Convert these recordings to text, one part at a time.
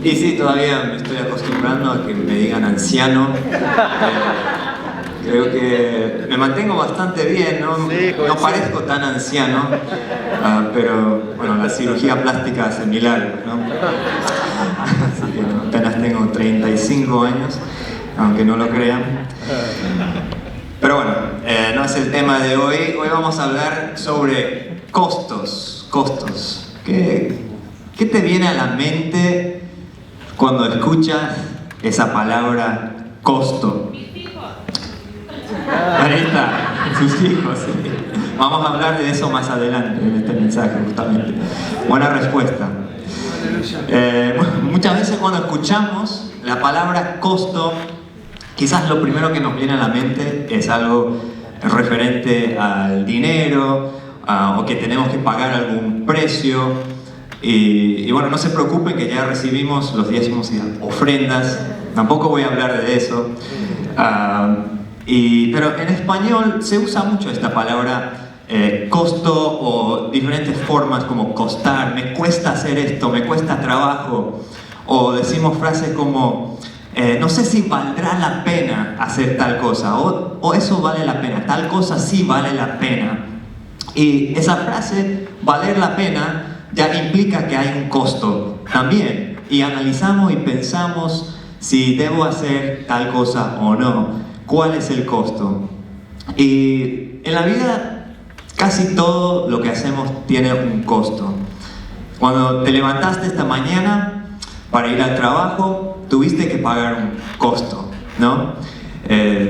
Y sí, todavía me estoy acostumbrando a que me digan anciano. Creo que me mantengo bastante bien, ¿no? Sí, No parezco tan anciano, pero bueno, la cirugía plástica hace milagros, ¿no? Así que apenas tengo 35 años, aunque no lo crean. Pero bueno, no es el tema de hoy. Hoy vamos a hablar sobre costos. ¿Qué te viene a la mente cuando escuchas esa palabra costo? Ahí está, sus hijos. Sí. Vamos a hablar de eso más adelante en este mensaje, justamente. Buena respuesta. Muchas veces cuando escuchamos la palabra costo, quizás lo primero que nos viene a la mente es algo referente al dinero, o que tenemos que pagar algún precio. Y bueno, no se preocupen que ya recibimos los diezmos y ofrendas. Tampoco voy a hablar de eso. Pero en español se usa mucho esta palabra costo, o diferentes formas como costar, me cuesta hacer esto, me cuesta trabajo, o decimos frases como no sé si valdrá la pena hacer tal cosa, o eso vale la pena, tal cosa sí vale la pena. Y esa frase, valer la pena, ya implica que hay un costo también, y analizamos y pensamos si debo hacer tal cosa o no. ¿Cuál es el costo? Y en la vida casi todo lo que hacemos tiene un costo. Cuando te levantaste esta mañana para ir al trabajo, tuviste que pagar un costo, ¿no?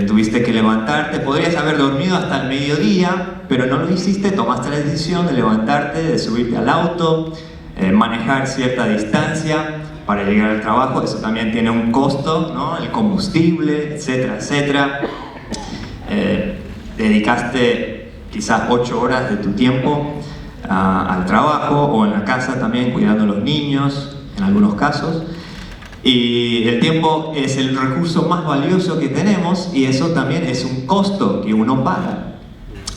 Tuviste que levantarte, podrías haber dormido hasta el mediodía, pero no lo hiciste, tomaste la decisión de levantarte, de subirte al auto, manejar cierta distancia para llegar al trabajo. Eso también tiene un costo, ¿no? El combustible, etcétera, etcétera. Dedicaste quizás 8 horas de tu tiempo al trabajo, o en la casa también cuidando a los niños, en algunos casos. Y el tiempo es el recurso más valioso que tenemos, y eso también es un costo que uno paga.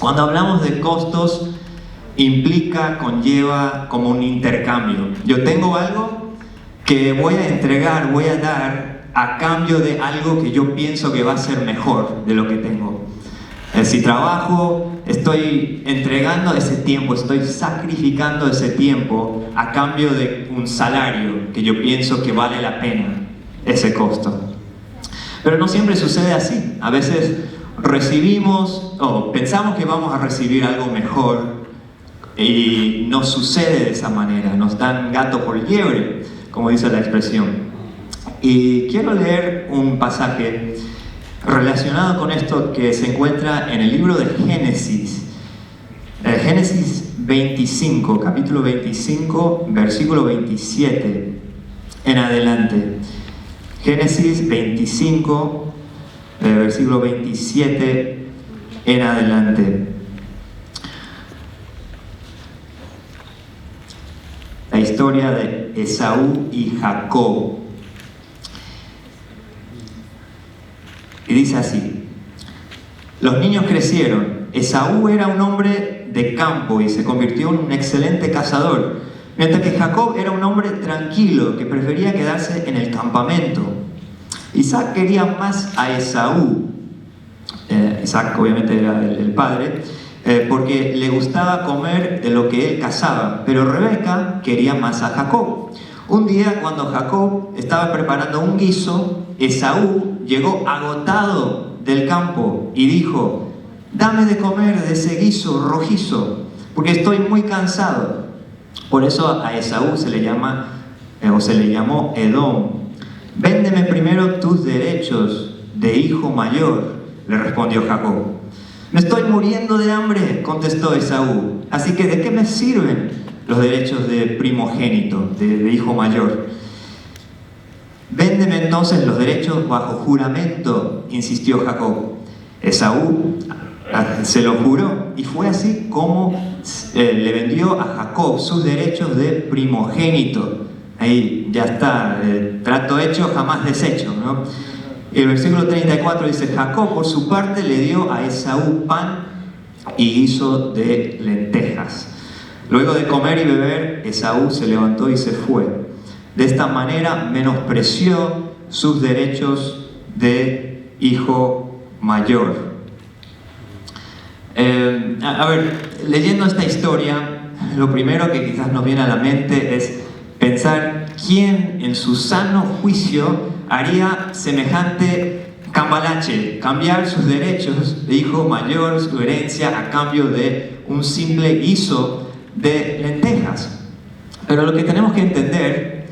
Cuando hablamos de costos, conlleva como un intercambio. Yo tengo algo que voy a entregar, voy a dar a cambio de algo que yo pienso que va a ser mejor de lo que tengo. Si trabajo, estoy entregando ese tiempo, estoy sacrificando ese tiempo a cambio de un salario que yo pienso que vale la pena ese costo. Pero no siempre sucede así. A veces recibimos o pensamos que vamos a recibir algo mejor y no sucede de esa manera. Nos dan gato por liebre, como dice la expresión. Y quiero leer un pasaje relacionado con esto que se encuentra en el libro de Génesis. Génesis 25, capítulo 25, versículo 27 en adelante. Génesis 25, versículo 27 en adelante. La historia de Esaú y Jacob. Y dice así: los niños crecieron. Esaú era un hombre de campo y se convirtió en un excelente cazador, mientras que Jacob era un hombre tranquilo que prefería quedarse en el campamento. Isaac quería más a Esaú. Isaac obviamente era el padre, porque le gustaba comer de lo que él cazaba, pero Rebeca quería más a Jacob. Un día, cuando Jacob estaba preparando un guiso, Esaú llegó agotado del campo y dijo: dame de comer de ese guiso rojizo, porque estoy muy cansado. Por eso a Esaú se le llamó Edom. Véndeme primero tus derechos de hijo mayor, le respondió Jacob. Me estoy muriendo de hambre, contestó Esaú, así que ¿de qué me sirven los derechos de primogénito, de hijo mayor? Véndeme entonces los derechos bajo juramento, insistió Jacob. Esaú se lo juró, y fue así como le vendió a Jacob sus derechos de primogénito. Ahí ya está, trato hecho, jamás deshecho, ¿no? El versículo 34 dice: Jacob por su parte le dio a Esaú pan y guiso de lentejas. Luego de comer y beber, Esaú se levantó y se fue. De esta manera menospreció sus derechos de hijo mayor. Leyendo esta historia, lo primero que quizás nos viene a la mente es pensar quién en su sano juicio haría semejante cambalache, cambiar sus derechos de hijo mayor, su herencia, a cambio de un simple guiso de lentejas. Pero lo que tenemos que entender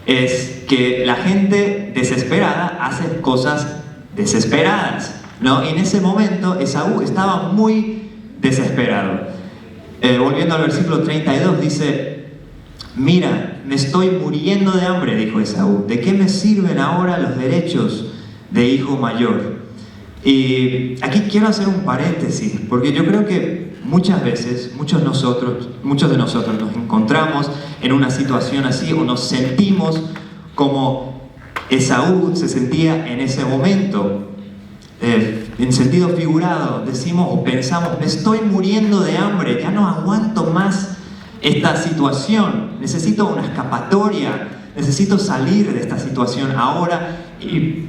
es que la gente desesperada hace cosas desesperadas, ¿no? Y en ese momento Esaú estaba muy desesperado. Volviendo al versículo 32 dice: mira, me estoy muriendo de hambre, dijo Esaú. ¿De qué me sirven ahora los derechos de hijo mayor? Y aquí quiero hacer un paréntesis, porque yo creo que muchas veces, muchos de nosotros nos encontramos en una situación así, o nos sentimos como Esaú se sentía en ese momento. En sentido figurado, decimos o pensamos: me estoy muriendo de hambre, ya no aguanto más esta situación, necesito una escapatoria, necesito salir de esta situación ahora, y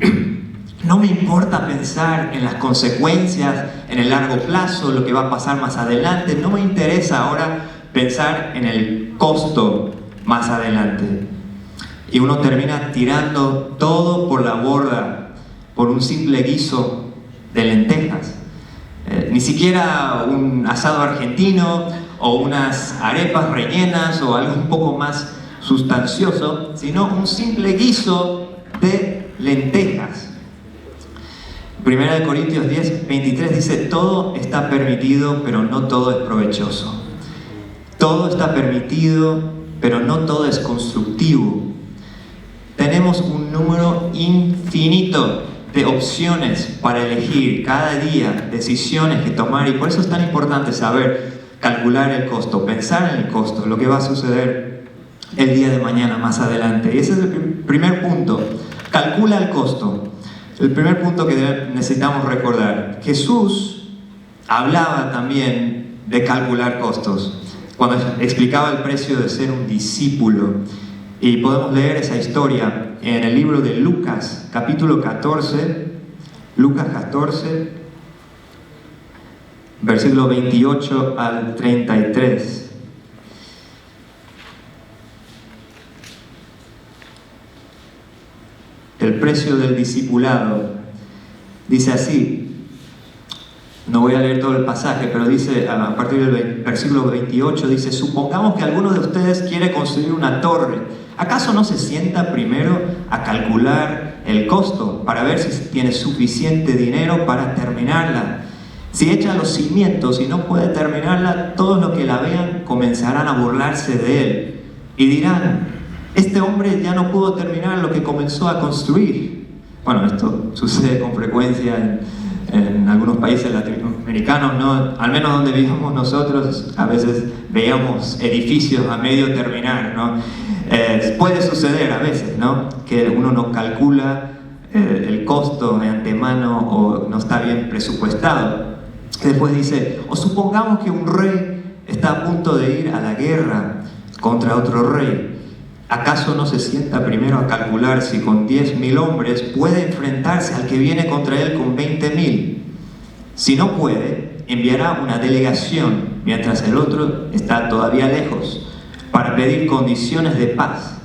no me importa pensar en las consecuencias en el largo plazo, lo que va a pasar más adelante, no me interesa ahora pensar en el costo más adelante. Y uno termina tirando todo por la borda por un simple guiso de lentejas. Ni siquiera un asado argentino o unas arepas rellenas o algo un poco más sustancioso, sino un simple guiso de lentejas. Primera de Corintios 10:23 dice: todo está permitido, pero no todo es provechoso. Todo está permitido, pero no todo es constructivo. Tenemos un número infinito de opciones para elegir cada día, decisiones que tomar, y por eso es tan importante saber calcular el costo, pensar en el costo, lo que va a suceder el día de mañana, más adelante. Y ese es el primer punto: calcula el costo. El primer punto que necesitamos recordar: Jesús hablaba también de calcular costos cuando explicaba el precio de ser un discípulo. Y podemos leer esa historia en el libro de Lucas, capítulo 14, Lucas 14, versículo 28 al 33. El precio del discipulado. Dice así, no voy a leer todo el pasaje, pero dice, a partir del versículo 28, dice: supongamos que alguno de ustedes quiere construir una torre. ¿Acaso no se sienta primero a calcular el costo para ver si tiene suficiente dinero para terminarla? Si echa los cimientos y no puede terminarla, todos los que la vean comenzarán a burlarse de él y dirán: este hombre ya no pudo terminar lo que comenzó a construir. Bueno, esto sucede con frecuencia en algunos países latinoamericanos, ¿no? Al menos donde vivimos nosotros, a veces veíamos edificios a medio terminar, ¿no? Puede suceder a veces, ¿no? Que uno no calcula el costo de antemano o no está bien presupuestado. Después dice: o supongamos que un rey está a punto de ir a la guerra contra otro rey. ¿Acaso no se sienta primero a calcular si con 10.000 hombres puede enfrentarse al que viene contra él con 20.000? Si no puede, enviará una delegación mientras el otro está todavía lejos, para pedir condiciones de paz.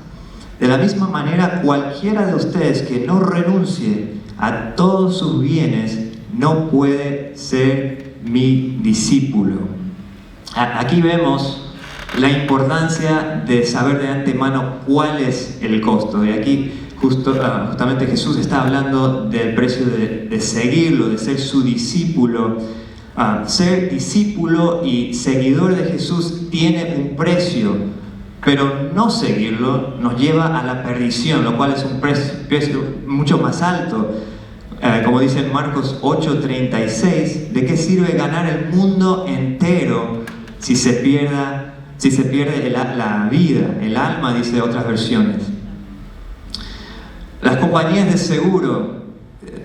De la misma manera, cualquiera de ustedes que no renuncie a todos sus bienes no puede ser mi discípulo. Aquí vemos la importancia de saber de antemano cuál es el costo. Y aquí justamente Jesús está hablando del precio de seguirlo, de ser su discípulo. Ser discípulo y seguidor de Jesús tiene un precio, pero no seguirlo nos lleva a la perdición, lo cual es un precio mucho más alto. Como dice en Marcos 8:36, ¿de qué sirve ganar el mundo entero si se pierde la vida, el alma, dice otras versiones? Las compañías de seguro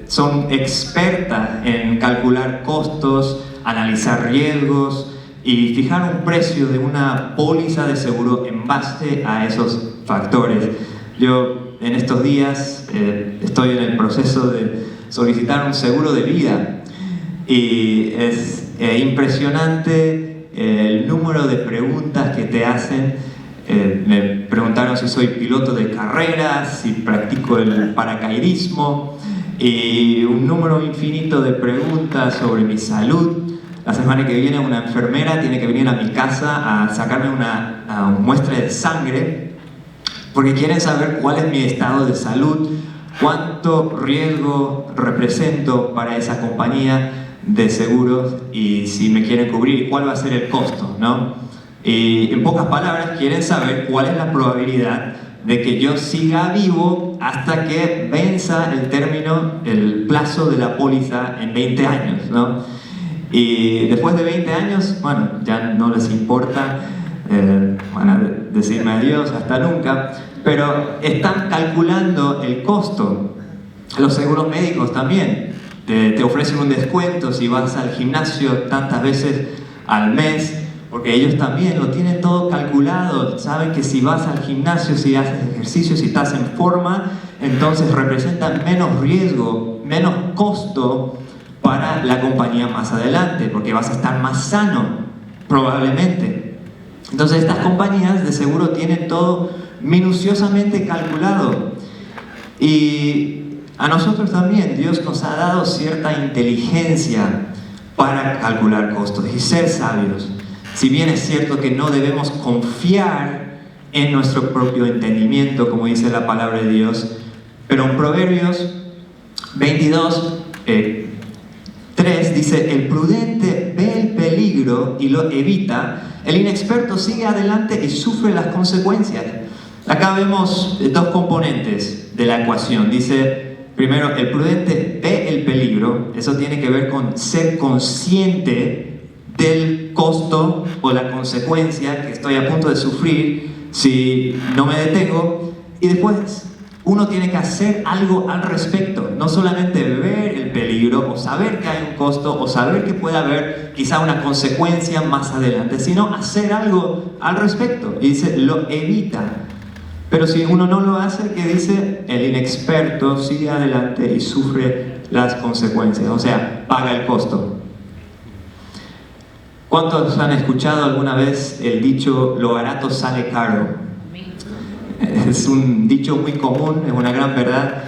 son expertas en calcular costos, analizar riesgos y fijar un precio de una póliza de seguro en base a esos factores. Yo en estos días estoy en el proceso de solicitar un seguro de vida y es impresionante el número de preguntas que te hacen. Me preguntaron si soy piloto de carreras, si practico el paracaidismo y un número infinito de preguntas sobre mi salud. La semana que viene una enfermera tiene que venir a mi casa a sacarme una muestra de sangre porque quieren saber cuál es mi estado de salud, cuánto riesgo represento para esa compañía de seguros y si me quieren cubrir, cuál va a ser el costo, ¿no? Y en pocas palabras quieren saber cuál es la probabilidad de que yo siga vivo hasta que venza el plazo de la póliza en 20 años, ¿no? Y después de 20 años, bueno, ya no les importa, van a decirme adiós, hasta nunca, pero están calculando el costo. Los seguros médicos también te ofrecen un descuento si vas al gimnasio tantas veces al mes, porque ellos también lo tienen todo calculado. Saben que si vas al gimnasio, si haces ejercicio, si estás en forma, entonces representan menos riesgo, menos costo para la compañía más adelante, porque vas a estar más sano, probablemente. Entonces estas compañías de seguro tienen todo minuciosamente calculado. Y a nosotros también Dios nos ha dado cierta inteligencia para calcular costos y ser sabios. Si bien es cierto que no debemos confiar en nuestro propio entendimiento, como dice la palabra de Dios, pero en Proverbios 22, 3 dice: el prudente ve el peligro y lo evita, el inexperto sigue adelante y sufre las consecuencias. Acá vemos dos componentes de la ecuación. Dice, primero, el prudente ve el peligro. Eso tiene que ver con ser consciente del costo o la consecuencia que estoy a punto de sufrir si no me detengo. Y después uno tiene que hacer algo al respecto, no solamente ver el peligro o saber que hay un costo o saber que puede haber quizá una consecuencia más adelante, sino hacer algo al respecto. Y dice, lo evita. Pero si uno no lo hace, ¿qué dice? El inexperto sigue adelante y sufre las consecuencias, o sea, paga el costo. ¿Cuántos han escuchado alguna vez el dicho, lo barato sale caro? Es un dicho muy común, es una gran verdad.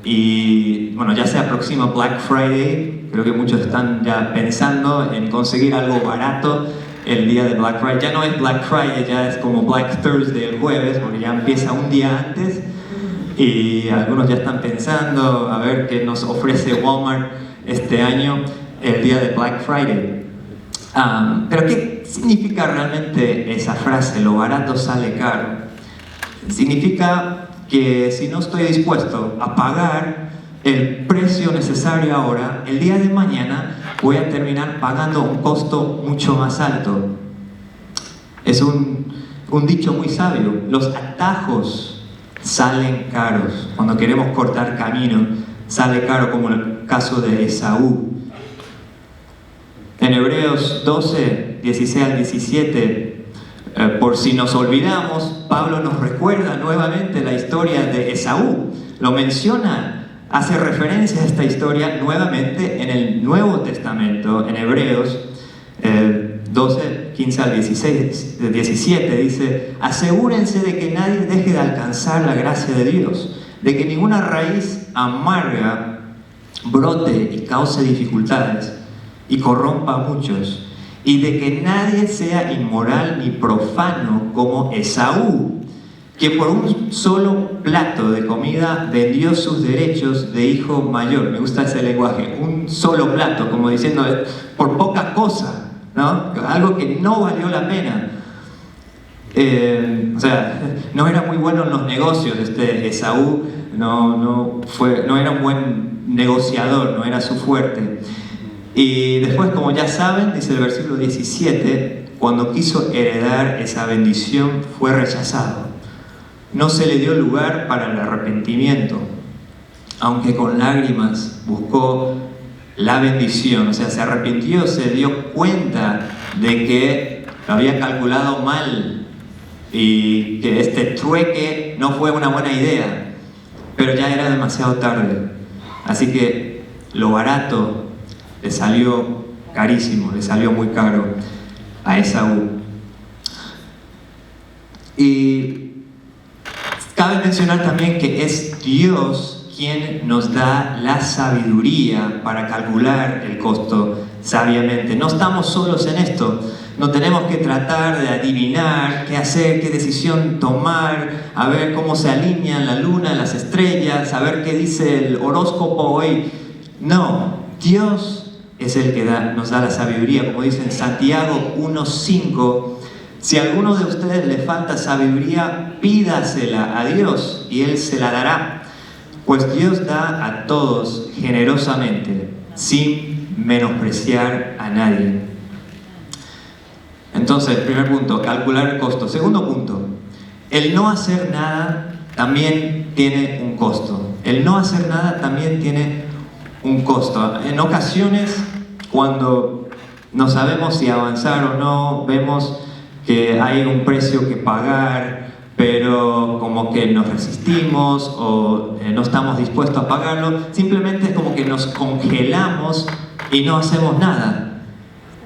Y bueno, ya se aproxima Black Friday, creo que muchos están ya pensando en conseguir algo barato el día de Black Friday. Ya no es Black Friday, ya es como Black Thursday el jueves, porque ya empieza un día antes. Y algunos ya están pensando a ver qué nos ofrece Walmart este año, el día de Black Friday. Pero ¿qué significa realmente esa frase, lo barato sale caro? Significa que si no estoy dispuesto a pagar el precio necesario ahora, el día de mañana voy a terminar pagando un costo mucho más alto. Es un dicho muy sabio. Los atajos salen caros. Cuando queremos cortar camino, sale caro, como en el caso de Esaú. En Hebreos 12, 16 al 17, por si nos olvidamos, Pablo nos recuerda nuevamente la historia de Esaú. Lo menciona, hace referencia a esta historia nuevamente en el Nuevo Testamento, en Hebreos 12, 15 al 17, dice: asegúrense de que nadie deje de alcanzar la gracia de Dios, de que ninguna raíz amarga brote y cause dificultades y corrompa a muchos, y de que nadie sea inmoral ni profano como Esaú, que por un solo plato de comida vendió sus derechos de hijo mayor. Me gusta ese lenguaje, un solo plato, como diciendo, por poca cosa, ¿no? Algo que no valió la pena. O sea, no era muy bueno en los negocios Esaú, no era un buen negociador, no era su fuerte. Y después, como ya saben, dice el versículo 17, cuando quiso heredar esa bendición fue rechazado. No se le dio lugar para el arrepentimiento, aunque con lágrimas buscó la bendición. O sea, se arrepintió, se dio cuenta de que lo había calculado mal y que este trueque no fue una buena idea, pero ya era demasiado tarde. Así que lo barato le salió carísimo, le salió muy caro a Esaú. Y cabe mencionar también que es Dios quien nos da la sabiduría para calcular el costo sabiamente. No estamos solos en esto. No tenemos que tratar de adivinar qué hacer, qué decisión tomar, a ver cómo se alinean la luna, las estrellas, a ver qué dice el horóscopo hoy. No, Dios es el que nos da la sabiduría. Como dice en Santiago 1:5, si a alguno de ustedes le falta sabiduría, pídasela a Dios y Él se la dará. Pues Dios da a todos generosamente, sin menospreciar a nadie. Entonces, primer punto, calcular el costo. Segundo punto, el no hacer nada también tiene un costo. El no hacer nada también tiene un costo. En ocasiones, cuando no sabemos si avanzar o no, vemos que hay un precio que pagar, pero como que nos resistimos o no estamos dispuestos a pagarlo, simplemente es como que nos congelamos y no hacemos nada.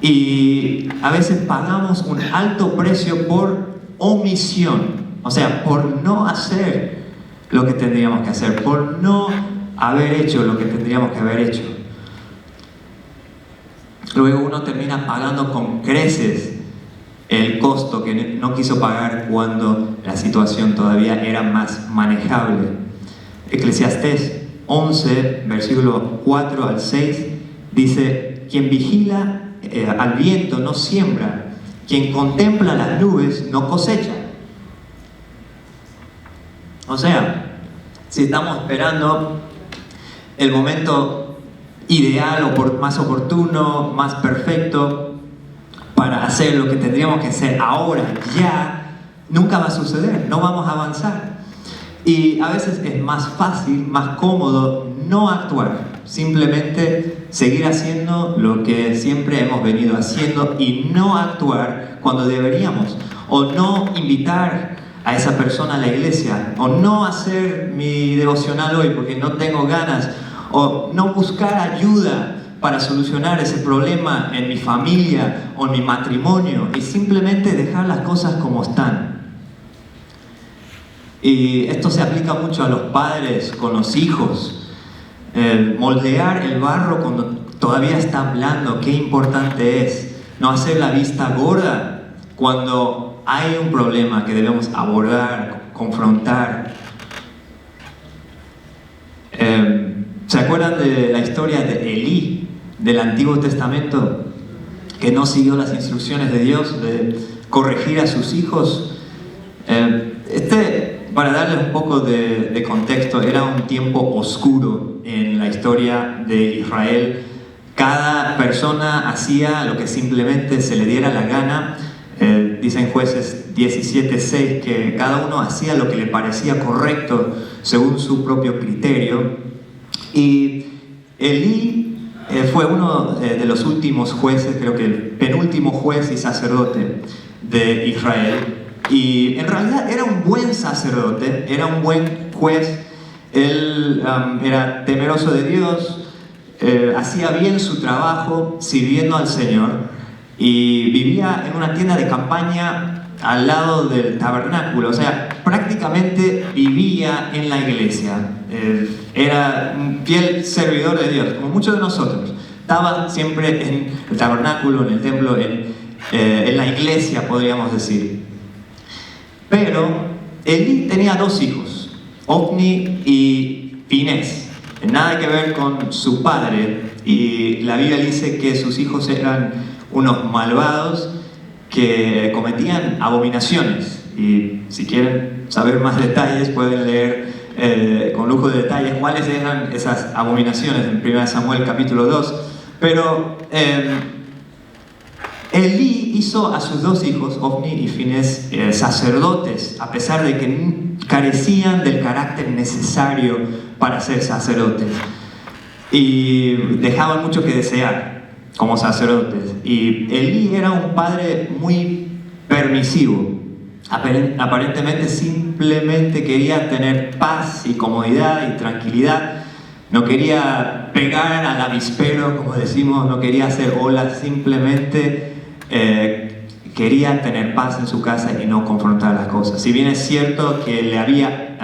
Y a veces pagamos un alto precio por omisión, o sea, por no hacer lo que tendríamos que hacer, por no haber hecho lo que tendríamos que haber hecho. Luego uno termina pagando con creces el costo que no quiso pagar cuando la situación todavía era más manejable. Eclesiastés 11, versículo 4 al 6, dice: quien vigila al viento no siembra, quien contempla las nubes no cosecha. O sea, si estamos esperando el momento ideal o más oportuno, más perfecto para hacer lo que tendríamos que hacer ahora, ya, nunca va a suceder, no vamos a avanzar. Y a veces es más fácil, más cómodo no actuar, simplemente seguir haciendo lo que siempre hemos venido haciendo y no actuar cuando deberíamos, o no invitar a esa persona a la iglesia, o no hacer mi devocional hoy porque no tengo ganas, o no buscar ayuda para solucionar ese problema en mi familia o en mi matrimonio, y simplemente dejar las cosas como están. Y esto se aplica mucho a los padres con los hijos. Moldear el barro cuando todavía está blando, qué importante es. No hacer la vista gorda cuando hay un problema que debemos abordar, confrontar. ¿Se acuerdan de la historia de Elí del Antiguo Testamento, que no siguió las instrucciones de Dios de corregir a sus hijos? Para darles un poco de contexto, era un tiempo oscuro en la historia de Israel. Cada persona hacía lo que simplemente se le diera la gana. Dicen Jueces 17:6 que cada uno hacía lo que le parecía correcto según su propio criterio. Y Elí fue uno de los últimos jueces, creo que el penúltimo juez y sacerdote de Israel. Y en realidad era un buen sacerdote, era un buen juez. Él era temeroso de Dios, hacía bien su trabajo sirviendo al Señor, y vivía en una tienda de campaña al lado del tabernáculo. O sea, prácticamente vivía en la iglesia. Era un fiel servidor de Dios, como muchos de nosotros. Estaba siempre en el tabernáculo, en el templo, en la iglesia, podríamos decir. Pero Elí tenía dos hijos, Ofni y Finés. Nada que ver con su padre, y la Biblia dice que sus hijos eran unos malvados que cometían abominaciones. Y si quieren saber más detalles, pueden leer con lujo de detalles cuáles eran esas abominaciones en 1 Samuel capítulo 2. Pero Elí hizo a sus dos hijos, Ofni y Finés, sacerdotes, a pesar de que carecían del carácter necesario para ser sacerdotes. Y dejaban mucho que desear como sacerdotes. Y Elí era un padre muy permisivo. Aparentemente simplemente quería tener paz y comodidad y tranquilidad. No quería pegar al avispero, como decimos, no quería hacer olas, simplemente quería tener paz en su casa y no confrontar las cosas. Si bien es cierto que le había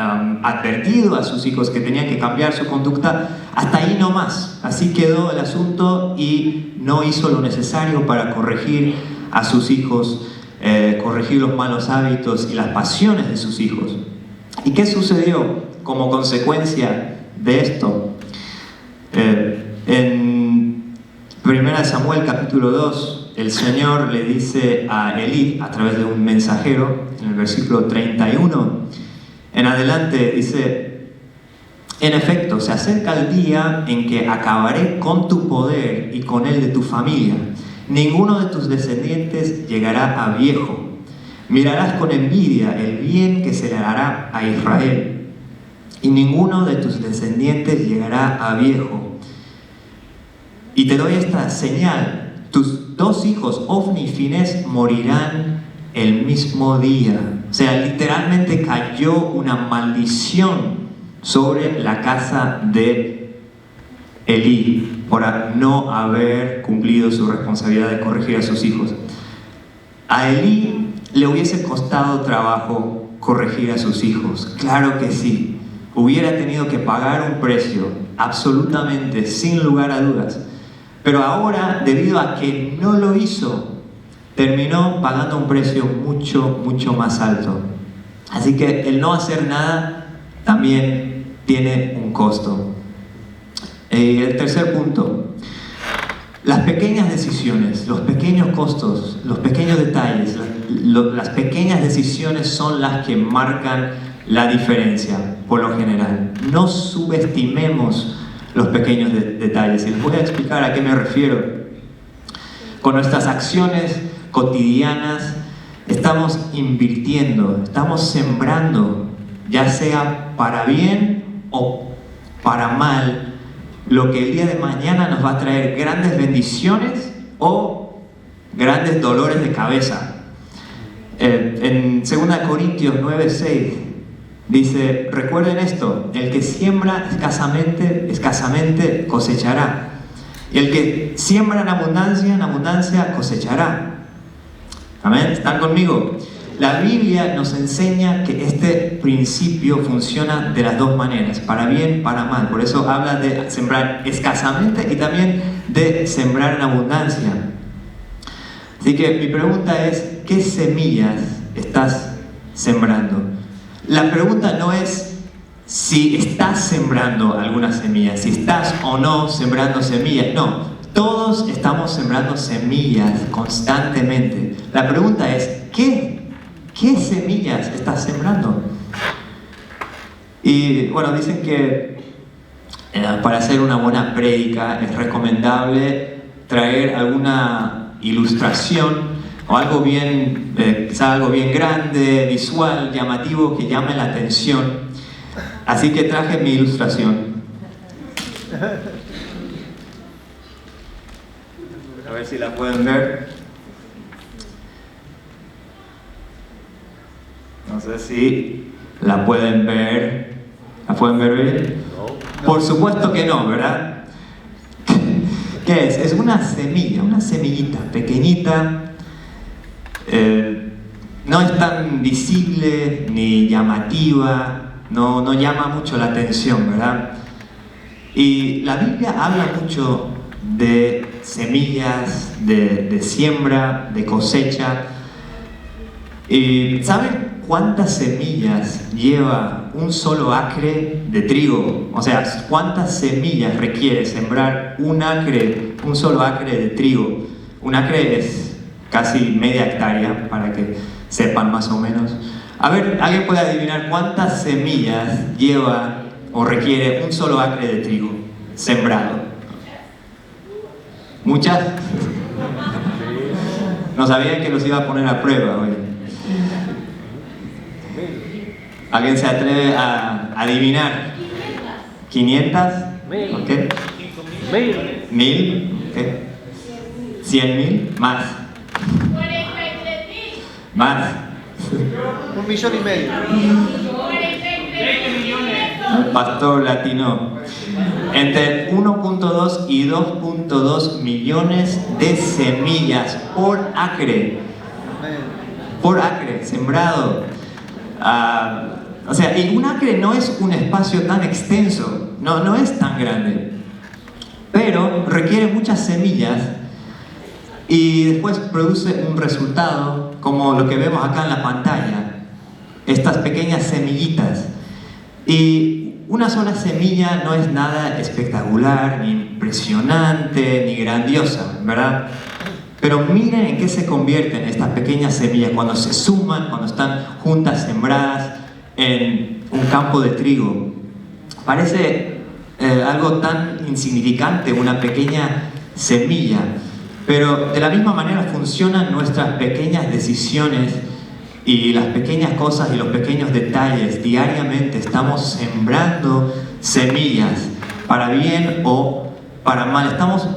advertido a sus hijos que tenían que cambiar su conducta, hasta ahí no más. Así quedó el asunto y no hizo lo necesario para corregir a sus hijos, corregir los malos hábitos y las pasiones de sus hijos. ¿Y qué sucedió como consecuencia de esto? En 1 Samuel capítulo 2, el Señor le dice a Elí, a través de un mensajero, en el versículo 31 en adelante, dice: en efecto, se acerca el día en que acabaré con tu poder y con el de tu familia. Ninguno de tus descendientes llegará a viejo. Mirarás con envidia el bien que se le hará a Israel, y ninguno de tus descendientes llegará a viejo. Y te doy esta señal: tus dos hijos, Ofni y Finés, morirán el mismo día. O sea, literalmente cayó una maldición sobre la casa de Elí por no haber cumplido su responsabilidad de corregir a sus hijos. A Elí le hubiese costado trabajo corregir a sus hijos, claro que sí. Hubiera tenido que pagar un precio, absolutamente, sin lugar a dudas. Pero ahora, debido a que no lo hizo, terminó pagando un precio mucho, mucho más alto. Así que el no hacer nada también tiene un costo. El tercer punto: las pequeñas decisiones, los pequeños costos, los pequeños detalles, las pequeñas decisiones son las que marcan la diferencia, por lo general. No subestimemos los pequeños detalles. Y les voy a explicar a qué me refiero. Con nuestras acciones cotidianas estamos invirtiendo, estamos sembrando, ya sea para bien o para mal, lo que el día de mañana nos va a traer grandes bendiciones o grandes dolores de cabeza. En 2 Corintios 9:6 dice: recuerden esto, el que siembra escasamente cosechará, y el que siembra en abundancia cosechará. Amén, ¿están conmigo? La Biblia nos enseña que este principio funciona de las dos maneras, para bien, para mal. Por eso habla de sembrar escasamente y también de sembrar en abundancia. Así que mi pregunta es: ¿qué semillas estás sembrando? La pregunta no es si estás sembrando alguna semilla, si estás o no sembrando semillas. No, todos estamos sembrando semillas constantemente. La pregunta es: ¿qué semillas estás sembrando? Y bueno, dicen que para hacer una buena prédica es recomendable traer alguna ilustración o algo bien, quizá algo bien grande, visual, llamativo, que llame la atención. Así que traje mi ilustración. A ver si la pueden ver. No sé si la pueden ver. ¿La pueden ver bien? Por supuesto que no, ¿verdad? ¿Qué es? Es una semilla, una semillita pequeñita. No es tan visible ni llamativa, no llama mucho la atención, ¿verdad? Y la Biblia habla mucho de semillas, de siembra, de cosecha. ¿Y saben cuántas semillas lleva un solo acre de trigo? O sea, ¿cuántas semillas requiere sembrar un solo acre de trigo? Un acre es casi media hectárea, para que sepan más o menos. A ver, ¿alguien puede adivinar cuántas semillas lleva o requiere un solo acre de trigo sembrado? ¿Muchas? No sabían que los iba a poner a prueba hoy. ¿Alguien se atreve a adivinar? ¿500? ¿Ok? ¿1000? ¿Ok? ¿100,000? Más. Más. 1,5 millones. Pastor latino. Entre 1.2 y 2.2 millones de semillas por acre. Por acre, sembrado. O sea, y un acre no es un espacio tan extenso, no es tan grande, pero requiere muchas semillas y después produce un resultado como lo que vemos acá en la pantalla, estas pequeñas semillitas. Y una sola semilla no es nada espectacular, ni impresionante, ni grandiosa, ¿verdad? Pero miren en qué se convierten estas pequeñas semillas cuando se suman, cuando están juntas sembradas en un campo de trigo. Parece algo tan insignificante, una pequeña semilla, pero de la misma manera funcionan nuestras pequeñas decisiones y las pequeñas cosas y los pequeños detalles. Diariamente estamos sembrando semillas, para bien o para mal. Estamos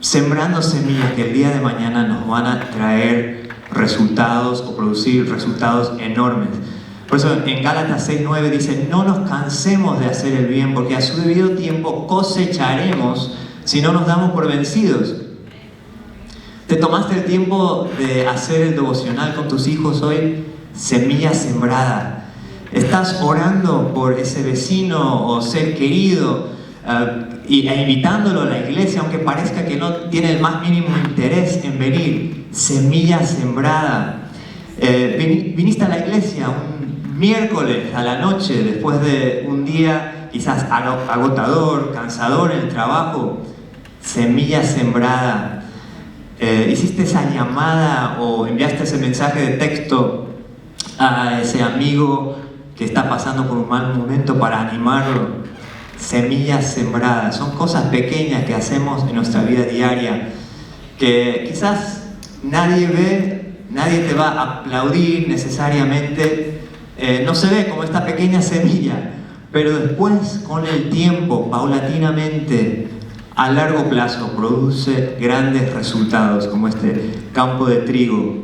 sembrando semillas que el día de mañana nos van a traer resultados o producir resultados enormes. Por eso en Gálatas 6:9 dice: no nos cansemos de hacer el bien, porque a su debido tiempo cosecharemos si no nos damos por vencidos. ¿Te tomaste el tiempo de hacer el devocional con tus hijos hoy? Semilla sembrada. ¿Estás orando por ese vecino o ser querido e invitándolo a la iglesia, aunque parezca que no tiene el más mínimo interés en venir? Semilla sembrada. Viniste a la iglesia un miércoles a la noche después de un día quizás agotador, cansador en el trabajo. Semilla sembrada. Hiciste esa llamada o enviaste ese mensaje de texto a ese amigo que está pasando por un mal momento para animarlo. Semillas sembradas. Son cosas pequeñas que hacemos en nuestra vida diaria que quizás nadie ve, nadie te va a aplaudir necesariamente, no se ve como esta pequeña semilla, pero después con el tiempo, paulatinamente, a largo plazo produce grandes resultados, como este campo de trigo.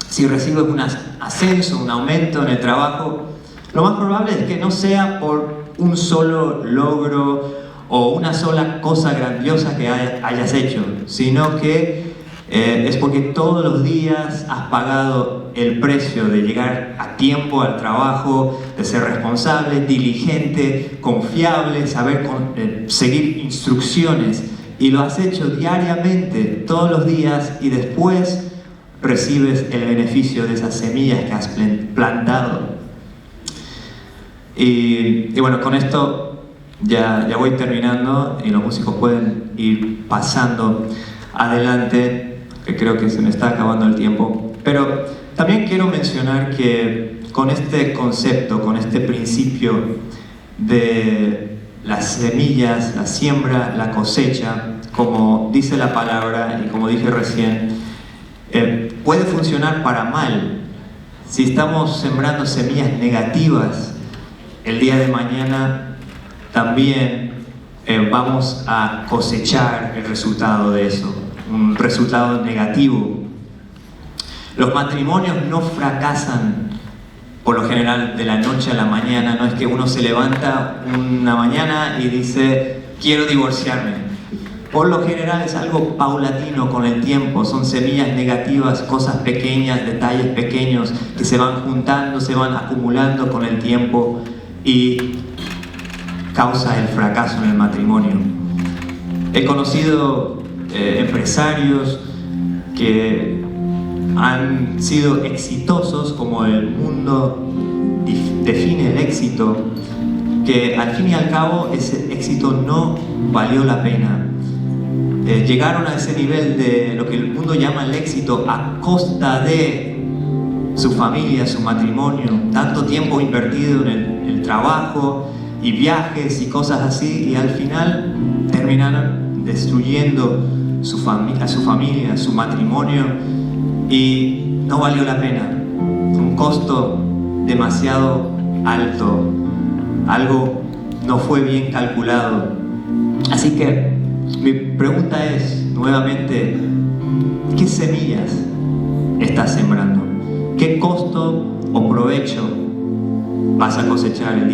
Si recibes un ascenso, un aumento en el trabajo, lo más probable es que no sea por un solo logro o una sola cosa grandiosa que hayas hecho, sino que es porque todos los días has pagado el precio de llegar a tiempo al trabajo, de ser responsable, diligente, confiable, saber seguir instrucciones, y lo has hecho diariamente, todos los días, y después recibes el beneficio de esas semillas que has plantado. Y bueno, con esto ya voy terminando y los músicos pueden ir pasando adelante, que creo que se me está acabando el tiempo. Pero también quiero mencionar que con este concepto, con este principio de las semillas, la siembra, la cosecha, como dice la palabra y como dije recién, puede funcionar para mal. Si estamos sembrando semillas negativas, el día de mañana también vamos a cosechar el resultado de eso, un resultado negativo. Los matrimonios no fracasan por lo general de la noche a la mañana. No es que uno se levanta una mañana y dice quiero divorciarme. Por lo general es algo paulatino con el tiempo, son semillas negativas, cosas pequeñas, detalles pequeños que se van juntando, se van acumulando con el tiempo y causa el fracaso en el matrimonio. He conocido empresarios que han sido exitosos, como el mundo define el éxito, que al fin y al cabo ese éxito no valió la pena. Llegaron a ese nivel de lo que el mundo llama el éxito a costa de su familia, su matrimonio, tanto tiempo invertido en el trabajo y viajes y cosas así, y al final terminaron destruyendo su familia, su matrimonio, y no valió la pena. Un costo demasiado alto, algo no fue bien calculado. Así que mi pregunta es nuevamente, ¿qué semillas estás sembrando? ¿Qué costo o provecho vas a cosechar el día